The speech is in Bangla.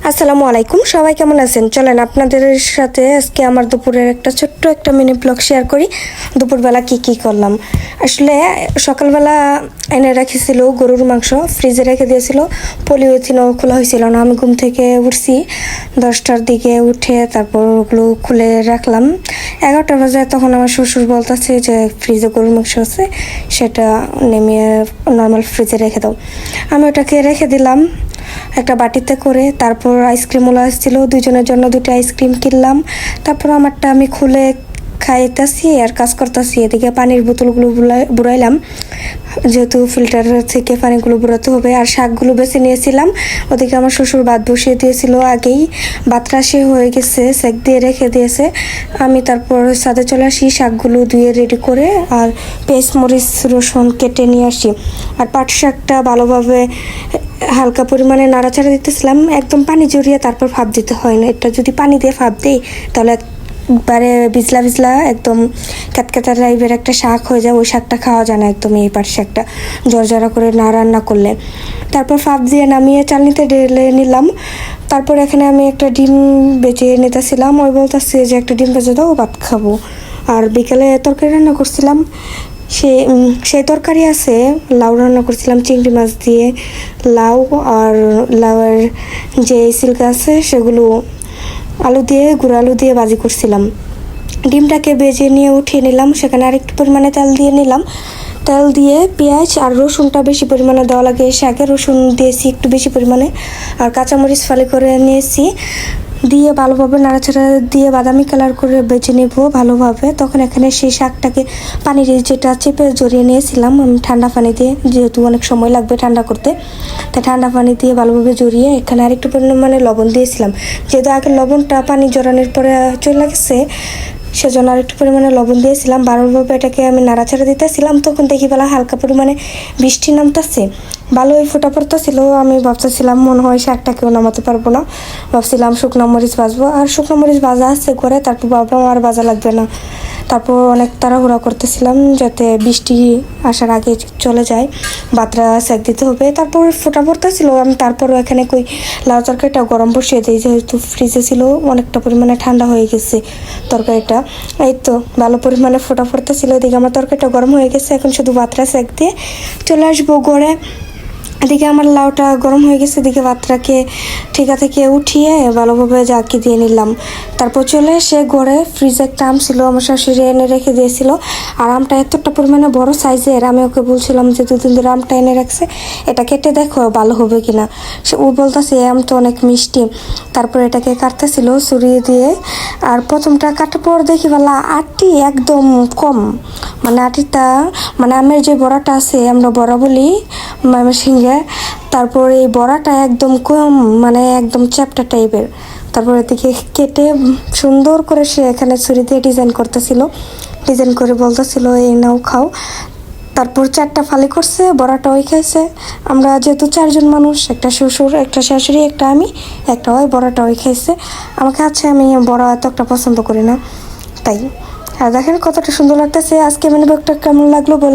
আসসালামু আলাইকুম, সবাই কেমন আছেন? চলেন আপনাদের সাথে আজকে আমার দুপুরের ছোট্ট একটা মিনি ব্লগ শেয়ার করি। দুপুরবেলা কি করলাম। আসলে সকালবেলা এনে রেখেছিল গরুর মাংস, ফ্রিজে রেখে দিয়েছিল, পলিথিন খোলা হয়েছিল না। আমি ঘুম থেকে উঠছি 10টার দিকে, উঠে তারপর ওগুলো খুলে রাখলাম। 11টা বাজে তখন আমার শ্বশুর বলতেছে যে ফ্রিজে গরুর মাংস আছে, সেটা নেমে নর্মাল ফ্রিজে রেখে দাও। আমি ওটাকে রেখে দিলাম একটা বাটিতে করে। তারপর আইসক্রিমওয়ালা আসছিল, দুজনের জন্য 2টা আইসক্রিম কিনলাম। তারপর আমারটা আমি খুলে খাইতেছি আর কাজ করতেছি। এদিকে পানির বোতলগুলো বুড়াইলাম, যেহেতু ফিল্টার থেকে পানিগুলো বুড়াতে হবে। আর শাকগুলো বেছে নিয়েছিলাম। ওদিকে আমার শ্বশুর ভাত বসিয়ে দিয়েছিল আগেই, ভাতটা সে হয়ে গেছে, সেক দিয়ে রেখে দিয়েছে। আমি তারপর ছাদে চলে আসি, শাকগুলো ধুয়ে রেডি করে আর পেঁয়াজ মরিচ রসুন কেটে নিয়ে আসি। আর পাট শাকটা ভালোভাবে হালকা পরিমাণে নাড়াচাড়া দিতেছিলাম, একদম পানি জড়িয়ে তারপর ভাপ দিতে হয় না। এটা যদি পানি দিয়ে ভাপ দিই তাহলে একবারে ভিজলা একদম ক্যাতক্যাতা টাইপের একটা শাক হয়ে যায়। ওই শাকটা খাওয়া যায় না একদম, এই পাট শাকটা জড়জড়া করে না রান্না করলে। তারপর ভাপ দিয়ে নামিয়ে চালনিতে ঢেলে নিলাম। তারপর এখানে আমি একটা ডিম বেজে নিতেছিলাম। ওই বলতেছে যে একটা ডিম বেজে দাও, ভাত খাবো। আর বিকেলে তরকারি রান্না করছিলাম, সেই তরকারি আছে। লাউ রান্না করছিলাম চিংড়ি মাছ দিয়ে, লাউ আর লাউয়ের যে সিল্কা আছে সেগুলো আলু দিয়ে, গুঁড়ো আলু দিয়ে ভাজি করছিলাম। ডিমটাকে ভেজে নিয়ে উঠিয়ে নিলাম, সেখানে আরেকটু পরিমাণে তেল দিয়ে নিলাম। তেল দিয়ে পেঁয়াজ আর রসুনটা বেশি পরিমাণে দেওয়া লাগে শাকে, রসুন দিয়েছি একটু বেশি পরিমাণে। আর কাঁচামরিচ ফালি করে নিয়েছি, দিয়ে ভালোভাবে নাড়াচাড়া দিয়ে বাদামি কালার করে বেছে নেব ভালোভাবে। তখন এখানে সেই শাকটাকে পানির যেটা চেপে জড়িয়ে নিয়েছিলাম আমি ঠান্ডা পানি দিয়ে, যেহেতু অনেক সময় লাগবে ঠান্ডা করতে, তাই ঠান্ডা পানি দিয়ে ভালোভাবে জড়িয়ে এখানে আরেকটু পরিমাণে লবণ দিয়েছিলাম। যেহেতু আগে লবণটা পানি জড়ানোর পরে চলে গেছে, সেজন্য আর একটু পরিমাণে লবণ দিয়েছিলাম। ভালোভাবে এটাকে আমি নাড়াচাড়া দিতেছিলাম। তখন দেখি বেলা হালকা পরিমাণে বৃষ্টি নামতেছে, ভালোই ফোটা পড়তেছিল। আমি ভাবতেছিলাম মনে হয় শাকটাকেও নামাতে পারবো না, ভাবছিলাম শুকনো মরিচ ভাজবো। আর শুকনো মরিচ ভাজা আছে করে, তারপর ভাবলাম আর ভাজা লাগবে না। তারপর অনেক তাড়াহুড়া করতেছিলাম যাতে বৃষ্টি আসার আগে চলে যায়, ভাতটা সেক দিতে হবে। তারপর ফোটা পড়তেছিল, আমি তারপরও এখানে লাউ তরকারিটা গরম বসিয়ে দিই, যেহেতু ফ্রিজে ছিল অনেকটা পরিমাণে ঠান্ডা হয়ে গেছে তরকারিটা। এই তো ভালো পরিমাণে ফোটা পড়তেছিল, এদিকে আমার তরকারিটা গরম হয়ে গেছে। এখন শুধু ভাতটা সেক দিয়ে চলে আসবো ঘরে। এদিকে আমার লাউটা গরম হয়ে গেছে, এদিকে ভাতটাকে ঠিকা থেকে উঠিয়ে ভালোভাবে জাকি দিয়ে নিলাম। তারপর চলে এসে ঘরে ফ্রিজে একটা আম ছিল, আমার শাশুড়ি এনে রেখে দিয়েছিল। আর আমটা এতটা পরিমাণে বড় সাইজের, আমি ওকে বলছিলাম যে 2 দিন ধরে আমটা এনে রাখছে, এটা কেটে দেখো ভালো হবে কিনা। ও বলতেছে এই আমটা অনেক মিষ্টি। তারপর এটাকে কাটতেছিল ছুরি দিয়ে। আর প্রথমটা কাটার পর দেখি বলা আটি একদম কম, মানে আটিটা, মানে আমের যে বড়াটা আছে, আমরা বড়া বলি ময়মনসিংহে, তারপর এই বড়াটা একদম কম, মানে একদম চ্যাপ্টা টাইপের। তারপর এদিকে কেটে সুন্দর করে সে এখানে ছুরি দিয়ে ডিজাইন করতেছিল, ডিজাইন করে বলতেছিল এই নাও খাও। তারপর 4টা ফালি করছে, বড়াটা ওই খাইছে। আমরা যেহেতু 4 জন মানুষ, একটা শ্বশুর, একটা শাশুড়ি, একটা আমি, একটা ওই, বড়াটা ওই খাইছে। আমাকে আছে, আমি বড়া এত একটা পছন্দ করি না তাই। আর দেখেন কতটা সুন্দর লাগতেছে। আজকে মেনু ব্লগটা কেমন লাগলো বলে